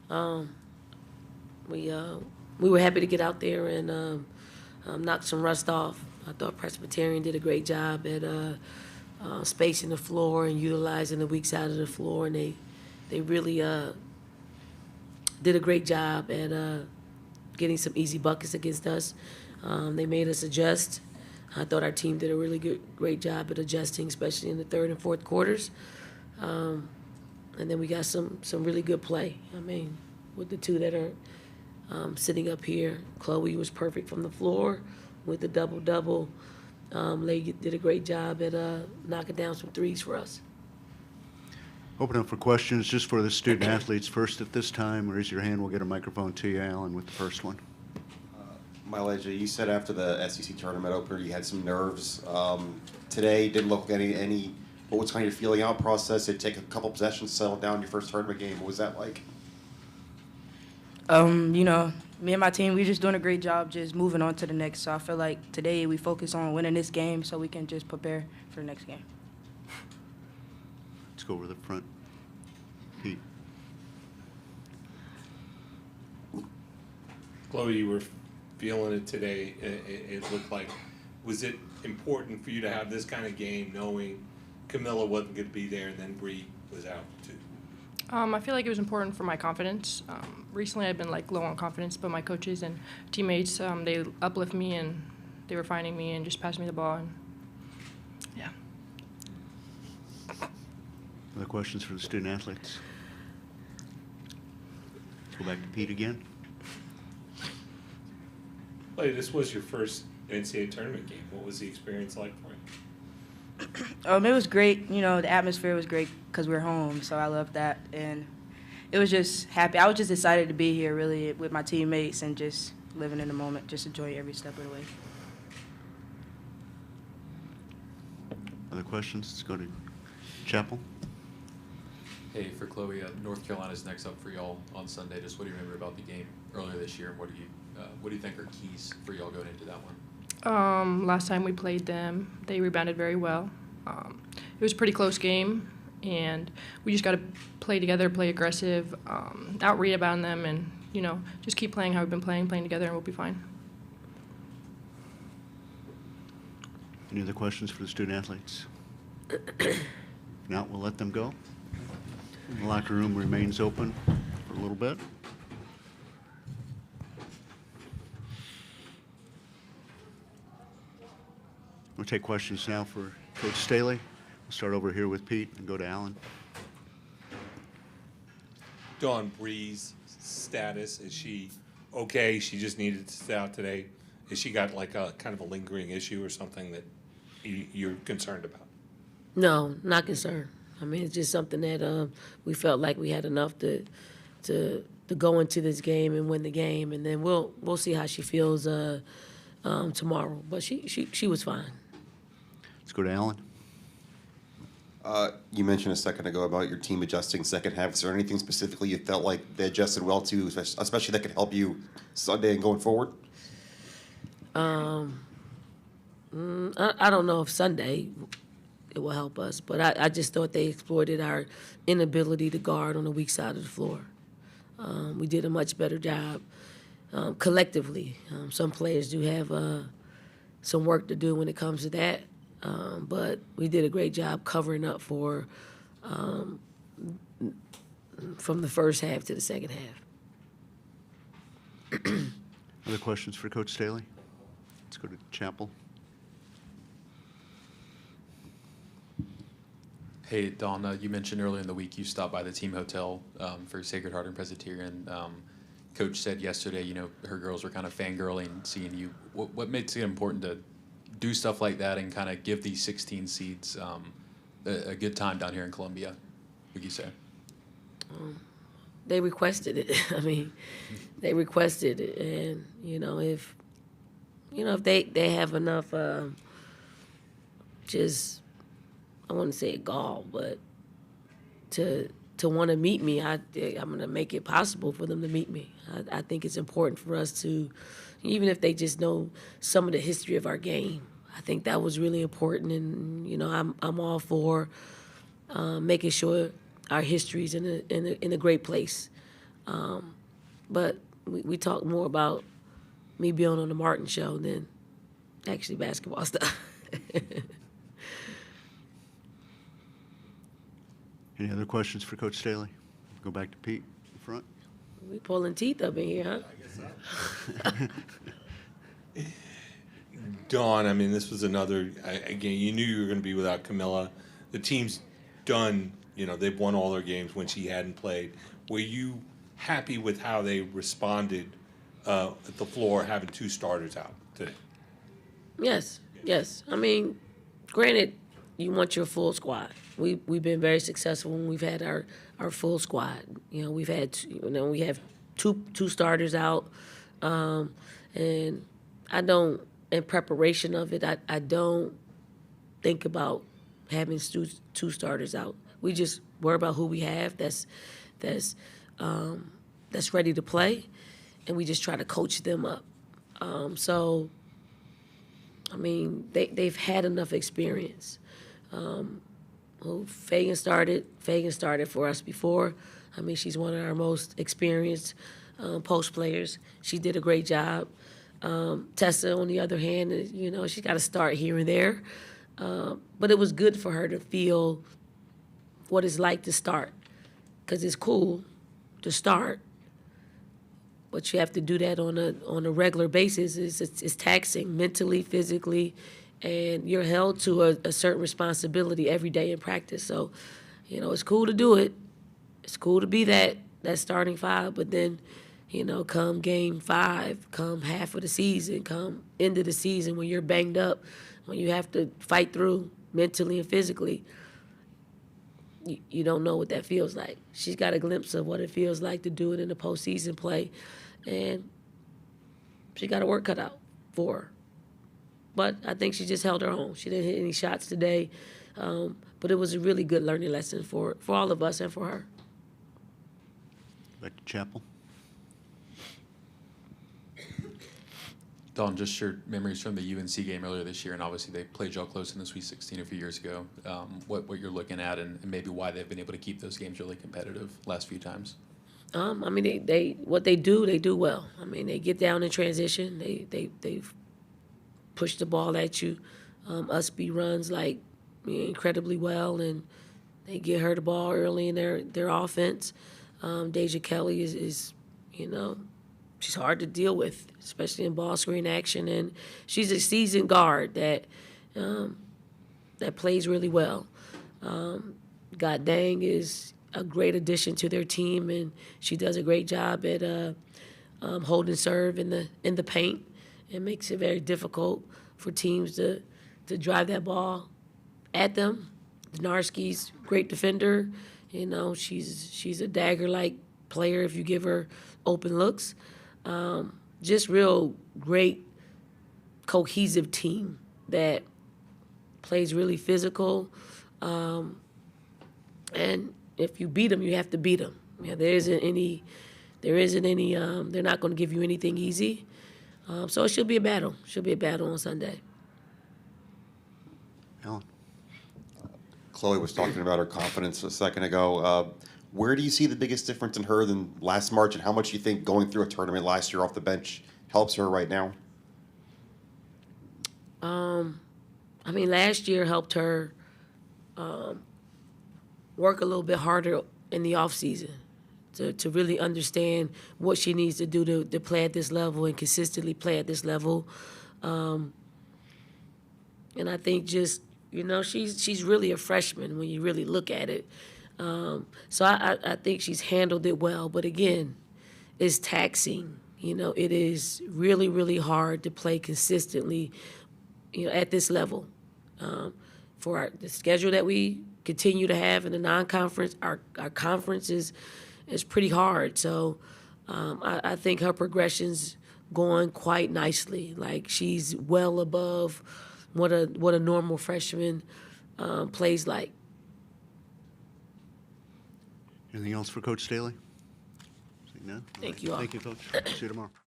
Um, we were happy to get out there and knock some rust off. I thought Presbyterian did a great job at spacing the floor and utilizing the weak side of the floor, and they really did a great job at getting some easy buckets against us. They made us adjust. I thought our team did a really great job at adjusting, especially in the third and fourth quarters. And then we got some really good play. I mean, with the two that are sitting up here, Chloe was perfect from the floor with the double-double. Lady did a great job at knocking down some threes for us. Open up for questions just for the student athletes first at this time. Raise your hand. We'll get a microphone to you, Alan, with the first one. MiLaysia, you said after the SEC tournament opener you had some nerves. Today didn't look like any. What was kind of your feeling out process? Did it take a couple possessions to settle down your first tournament game? What was that like? You know, me and my team, we're just doing a great job just moving on to the next. So I feel like today we focus on winning this game so we can just prepare for the next game. Let's go over the front. Pete. Chloe, you were feeling it today. It looked like, was it important for you to have this kind of game knowing Camilla wasn't going to be there and then Bree was out too? I feel like it was important for my confidence. Recently I've been low on confidence, but my coaches and teammates, they uplift me and they were finding me and just passing me the ball. And yeah. Other questions for the student athletes? Let's go back to Pete again. Clay, this was your first NCAA tournament game. What was the experience like for you? It was great. You know, the atmosphere was great because we're home, so I loved that. And it was just happy. I was just excited to be here, really, with my teammates and just living in the moment, just enjoying every step of the way. Other questions? Let's go to Chapel. Hey, for Chloe, North Carolina's next up for y'all on Sunday. Just what do you remember about the game earlier this year, and what do you think are keys for y'all going into that one? Last time we played them, they rebounded very well. It was a pretty close game, and we just got to play together, play aggressive, out-rebound them, and, you know, just keep playing how we've been playing together, and we'll be fine. Any other questions for the student athletes? If not, we'll let them go. The locker room remains open for a little bit. We'll take questions now for Coach Staley. We'll start over here with Pete and go to Alan. Dawn, Bree's status, is she okay? She just needed to stay out today. Has she got like a kind of a lingering issue or something that you're concerned about? No, not concerned. I mean, it's just something that we felt like we had enough to go into this game and win the game, and then we'll see how she feels tomorrow. But she was fine. Let's go to Alan. You mentioned a second ago about your team adjusting second half. Is there anything specifically you felt like they adjusted well to, especially that could help you Sunday and going forward? I don't know if Sunday it will help us, but I just thought they exploited our inability to guard on the weak side of the floor. We did a much better job collectively. Some players do have some work to do when it comes to that, but we did a great job covering up for from the first half to the second half. Other questions for Coach Staley? Let's go to Chapel. Hey, Dawn, you mentioned earlier in the week you stopped by the team hotel for Sacred Heart and Presbyterian. Coach said yesterday, you know, her girls were kind of fangirling seeing you. What makes it important to do stuff like that and kind of give these 16 seeds a good time down here in Columbia, would you say? They requested it. I mean, they requested it, and if they have enough, just I wouldn't say gall, but to want to meet me, I'm going to make it possible for them to meet me. I think it's important for us to, even if they just know some of the history of our game, I think that was really important, and I'm all for making sure our history's in a great place. But we talk more about me being on the Martin show than actually basketball stuff. Any other questions for Coach Staley? Go back to Pete in front. We pulling teeth up in here, huh? Dawn, I mean, this was another, again, you knew you were going to be without Camilla. The team's done, they've won all their games when she hadn't played. Were you happy with how they responded at the floor, having 2 starters out today? Yes. I mean, granted, you want your full squad. We've been very successful when we've had our full squad. We've had, we have two starters out, and I don't, in preparation of it, I don't think about having 2 starters out. We just worry about who we have that's ready to play, and we just try to coach them up. So, I mean, they've had enough experience. Fagan started for us before. I mean, she's one of our most experienced post players. She did a great job. Tessa, on the other hand, she's got to start here and there. But it was good for her to feel what it's like to start, because it's cool to start, but you have to do that on a regular basis. It's taxing mentally, physically, and you're held to a certain responsibility every day in practice. So, it's cool to do it. It's cool to be that starting 5, but then, come game 5, come half of the season, come end of the season when you're banged up, when you have to fight through mentally and physically, you don't know what that feels like. She's got a glimpse of what it feels like to do it in the postseason play, and she got a work cut out for her. But I think she just held her own. She didn't hit any shots today, but it was a really good learning lesson for all of us and for her. Back to Chapel. Dawn, just your memories from the UNC game earlier this year, and obviously they played y'all close in the Sweet 16 a few years ago. What you're looking at, and maybe why they've been able to keep those games really competitive last few times. I mean, they what they do well. I mean, they get down in transition. They push the ball at you. Us speed runs incredibly well, and they get her the ball early in their offense. Deja Kelly is she's hard to deal with, especially in ball screen action, and she's a seasoned guard that plays really well. God Dang is a great addition to their team, and she does a great job at holding serve in the paint. It makes it very difficult for teams to drive that ball at them. Narski's great defender. She's a dagger-like player if you give her open looks. Just real great cohesive team that plays really physical. And if you beat them, you have to beat them. There isn't any, they're not going to give you anything easy. So it should be a battle. Should be a battle on Sunday. Alan. Chloe was talking about her confidence a second ago. Where do you see the biggest difference in her than last March, and how much do you think going through a tournament last year off the bench helps her right now? I mean, last year helped her work a little bit harder in the off season to really understand what she needs to do to play at this level and consistently play at this level. And I think just, she's really a freshman when you really look at it. So I think she's handled it well. But again, it's taxing. It is really, really hard to play consistently, at this level. For the schedule that we continue to have in the non-conference, our conference is pretty hard. So I think her progression's going quite nicely. Like, she's well above what a normal freshman plays like. Anything else for Coach Staley? Seeing none? Thank you all. Thank you, Coach. See you tomorrow.